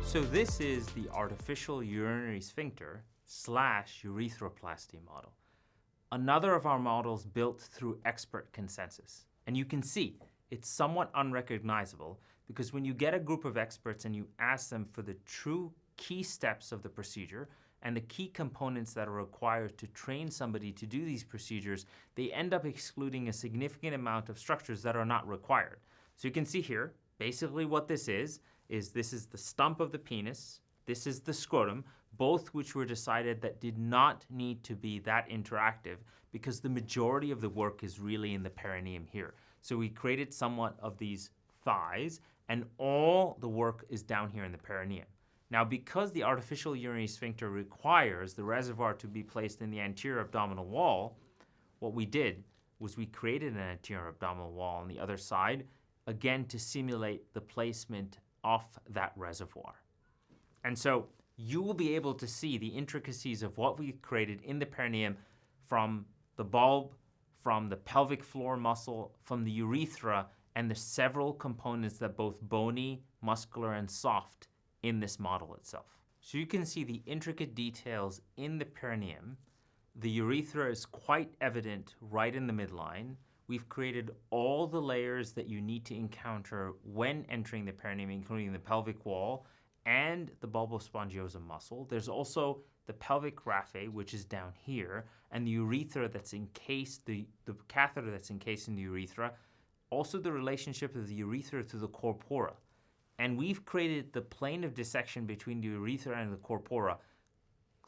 So this is the artificial urinary sphincter / urethroplasty model. Another of our models built through expert consensus. And you can see it's somewhat unrecognizable because when you get a group of experts and you ask them for the true key steps of the procedure and the key components that are required to train somebody to do these procedures, they end up excluding a significant amount of structures that are not required. So you can see here, basically what this is this is the stump of the penis, this is the scrotum, both which were decided that did not need to be that interactive because the majority of the work is really in the perineum here. So we created somewhat of these thighs and all the work is down here in the perineum. Now, because the artificial urinary sphincter requires the reservoir to be placed in the anterior abdominal wall, what we did was we created an anterior abdominal wall on the other side, again to simulate the placement of that reservoir. And so you will be able to see the intricacies of what we created in the perineum from the bulb, from the pelvic floor muscle, from the urethra, and the several components that both bony, muscular, and soft in this model itself. So you can see the intricate details in the perineum. The urethra is quite evident right in the midline. We've created all the layers that you need to encounter when entering the perineum, including the pelvic wall and the bulbospongiosa muscle. There's also the pelvic raphe, which is down here, and the urethra that's encased, the catheter that's encased in the urethra. Also the relationship of the urethra to the corpora. And we've created the plane of dissection between the urethra and the corpora,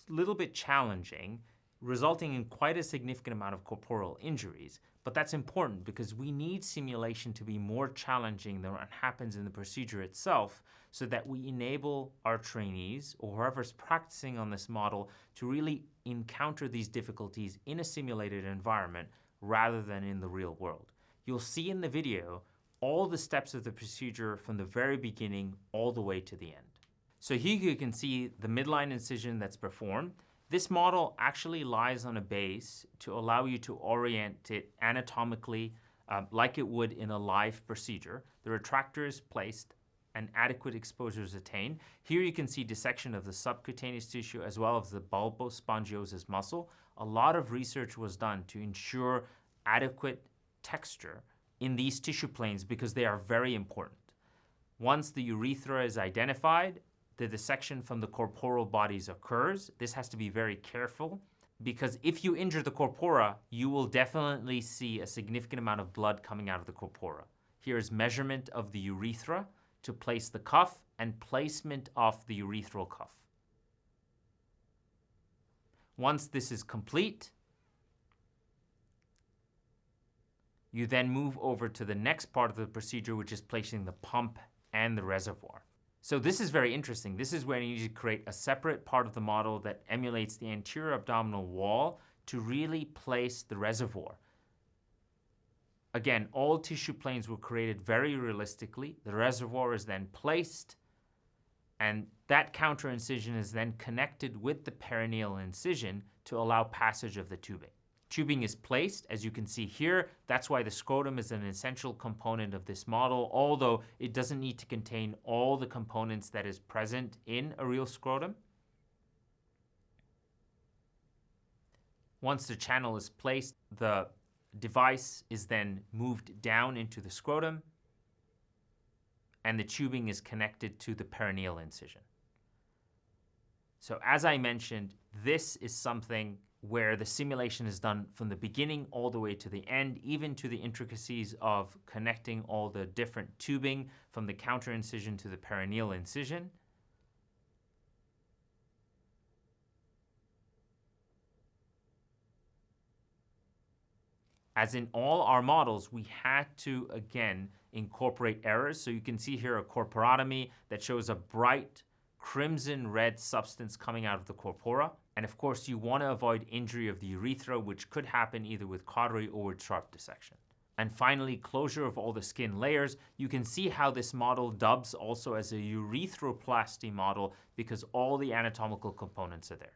a little bit challenging, resulting in quite a significant amount of corporal injuries. But that's important because we need simulation to be more challenging than what happens in the procedure itself so that we enable our trainees or whoever's practicing on this model to really encounter these difficulties in a simulated environment rather than in the real world. You'll see in the video all the steps of the procedure from the very beginning all the way to the end. So here you can see the midline incision that's performed. This model actually lies on a base to allow you to orient it anatomically like it would in a live procedure. The retractor is placed and adequate exposure is attained. Here you can see dissection of the subcutaneous tissue as well as the bulbospongiosis muscle. A lot of research was done to ensure adequate texture in these tissue planes because they are very important. Once the urethra is identified, the dissection from the corporal bodies occurs. This has to be very careful because if you injure the corpora, you will definitely see a significant amount of blood coming out of the corpora. Here is measurement of the urethra to place the cuff and placement of the urethral cuff. Once this is complete, you then move over to the next part of the procedure, which is placing the pump and the reservoir. So this is very interesting. This is when you need to create a separate part of the model that emulates the anterior abdominal wall to really place the reservoir. Again, all tissue planes were created very realistically. The reservoir is then placed, and that counter incision is then connected with the perineal incision to allow passage of the tubing. Tubing is placed, as you can see here. That's why the scrotum is an essential component of this model, although it doesn't need to contain all the components that is present in a real scrotum. Once the channel is placed, the device is then moved down into the scrotum, and the tubing is connected to the perineal incision. So as I mentioned, this is something where the simulation is done from the beginning all the way to the end, even to the intricacies of connecting all the different tubing from the counter incision to the perineal incision. As in all our models, we had to, again, incorporate errors. So you can see here a corporotomy that shows a bright crimson red substance coming out of the corpora. And of course, you want to avoid injury of the urethra, which could happen either with cautery or with sharp dissection. And finally, closure of all the skin layers. You can see how this model dubs also as a urethroplasty model because all the anatomical components are there.